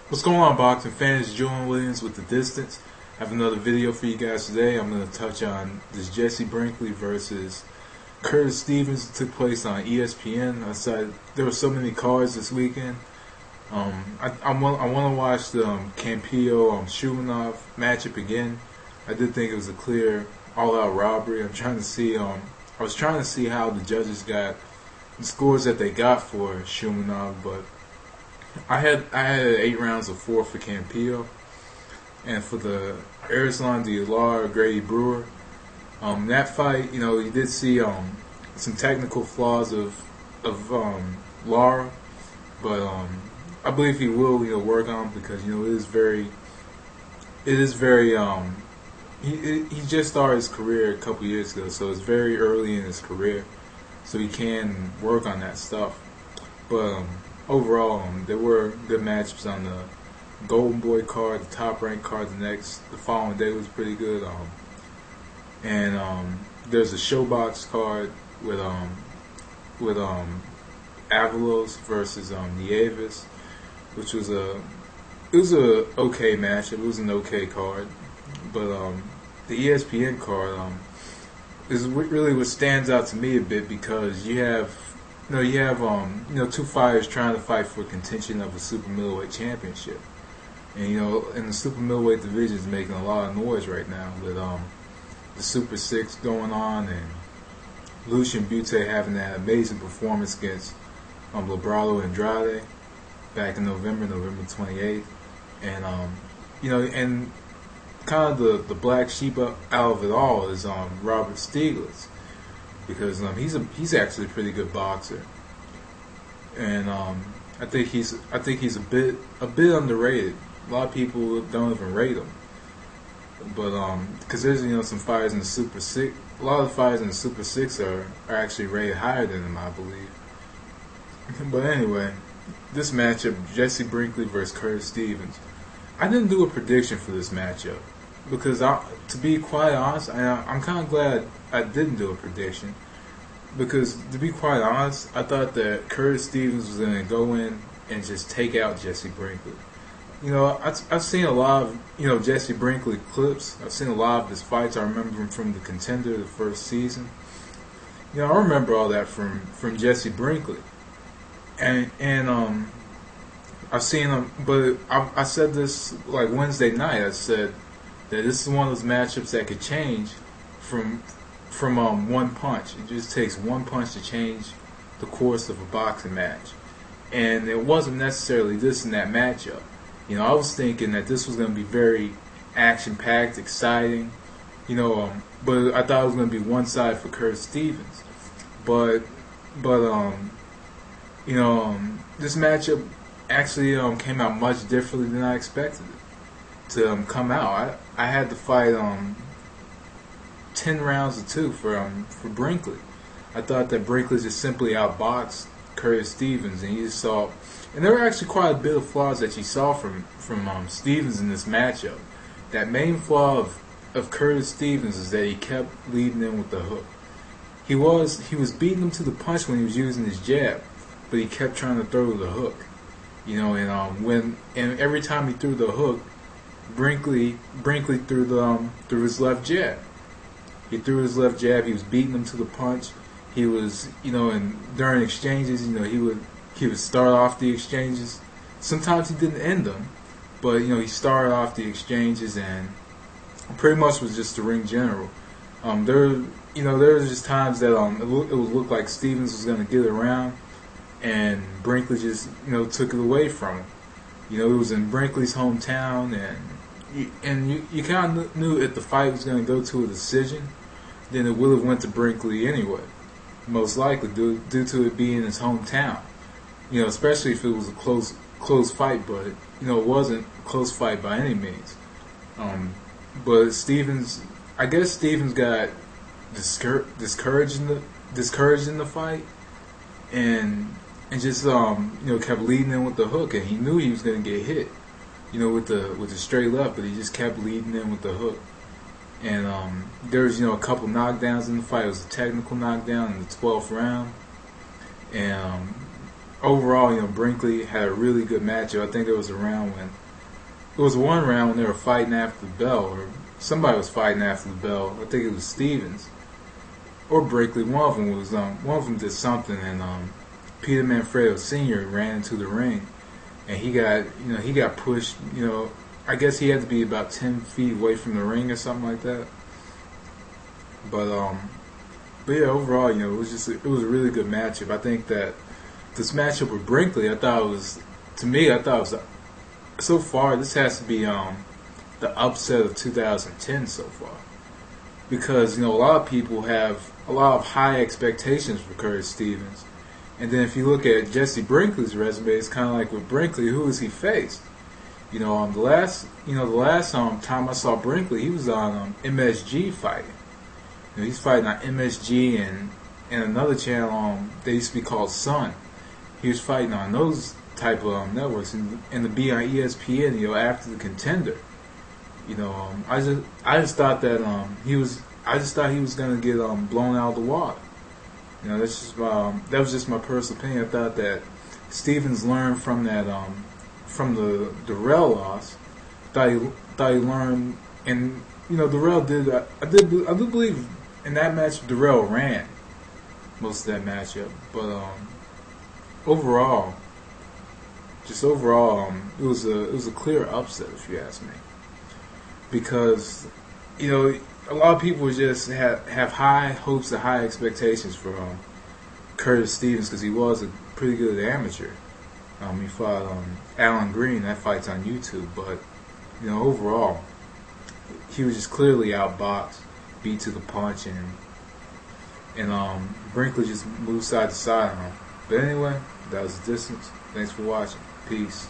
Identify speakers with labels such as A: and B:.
A: What's going on, boxing fans? Julian Williams with The Distance. I have another video for you guys today. I'm going to touch on this Jesse Brinkley versus Curtis Stevens that took place on ESPN. I said there were so many cards this weekend. I want to watch the Campillo Shumanov matchup again. I did think it was a clear all-out robbery. I was trying to see how the judges got the scores that they got for Shumanov, but I had 8 rounds of 4 for Campillo, and for the Arislan de Lara Grady Brewer, that fight, you did see some technical flaws of Lara, but I believe he will work on them because it is very he just started his career a couple years ago, so it's very early in his career, so he can work on that stuff, but overall, there were good matchups on the Golden Boy card, the top ranked card. The following day was pretty good. And there's a Showbox card with Avalos versus Nieves, which was a okay matchup. It was an okay card, but the ESPN card is really what stands out to me a bit because you have two fighters trying to fight for contention of a super middleweight championship, and and the super middleweight division is making a lot of noise right now with the Super Six going on and Lucian Butte having that amazing performance against Labrado Andrade back in November 28th, and and kind of the black sheep out of it all is Robert Stieglitz, because he's actually a pretty good boxer, and I think he's a bit underrated. A lot of people don't even rate him, but because there's some fighters in the Super Six. A lot of the fighters in the Super Six are actually rated higher than him, I believe. But anyway, this matchup, Jesse Brinkley versus Curtis Stevens. I didn't do a prediction for this matchup because, to be quite honest, I'm kind of glad I didn't do a prediction, because to be quite honest, I thought that Curtis Stevens was going to go in and just take out Jesse Brinkley. I've seen a lot of Jesse Brinkley clips. I've seen a lot of his fights. I remember him from the Contender, the first season. I remember all that from Jesse Brinkley, and I've seen him. But I said this like Wednesday night. I said that this is one of those matchups that could change from one punch. It just takes one punch to change the course of a boxing match, and it wasn't necessarily this in that matchup. I was thinking that this was going to be very action-packed, exciting, but I thought it was going to be one side for Curtis Stevens. But this matchup actually came out much differently than I expected it to come out. I had to fight 10 rounds of 2 for Brinkley. I thought that Brinkley just simply outboxed Curtis Stevens, and you saw, and there were actually quite a bit of flaws that you saw from Stevens in this matchup. That main flaw of Curtis Stevens is that he kept leading in with the hook. He was beating him to the punch when he was using his jab, but he kept trying to throw the hook. And every time he threw the hook, Brinkley threw his left jab. He threw his left jab. He was beating him to the punch. He was, and during exchanges, he would start off the exchanges. Sometimes he didn't end them, but he started off the exchanges and pretty much was just the ring general. There was just times that it would look like Stevens was going to get around, and Brinkley just took it away from him. It was in Brinkley's hometown, and you kind of knew if the fight was going to go to a decision, then it would have went to Brinkley anyway, most likely due to it being his hometown. Especially if it was a close fight, but it wasn't a close fight by any means. But I guess Stevens got discouraged in the fight, and just kept leading in with the hook, and he knew he was going to get hit, with the straight left, but he just kept leading in with the hook. And there was a couple knockdowns in the fight. It was a technical knockdown in the 12th round, and overall, Brinkley had a really good matchup. I think there was a round when it was one round when they were fighting after the bell, or somebody was fighting after the bell. I think it was Stevens or Brinkley. One of them did something, and Peter Manfredo Sr. ran into the ring, and he got pushed. I guess he had to be about 10 feet away from the ring or something like that. But yeah, overall, it was a really good matchup. I think that this matchup with Brinkley, I thought it was so far this has to be the upset of 2010 so far, because a lot of people have a lot of high expectations for Curtis Stevens, and then if you look at Jesse Brinkley's resume, it's kind of like with Brinkley, who has he faced? The last time I saw Brinkley, he was on MSG fighting. He's fighting on MSG and another channel they used to be called Sun. He was fighting on those type of networks, and to be on ESPN, after the Contender. I just thought that he was gonna get blown out of the water. That was just my personal opinion. I thought that Stevens learned from that from the Darrell loss. Thought he learned, and Darrell did. I do believe in that match Darrell ran most of that matchup, but overall, it was a clear upset, if you ask me, because a lot of people just have high hopes and high expectations for Curtis Stevens, because he was a pretty good amateur. He fought Alan Green. That fight's on YouTube, but overall, he was just clearly outboxed, beat to the punch, and Brinkley just moved side to side on him. But anyway, that was the distance. Thanks for watching. Peace.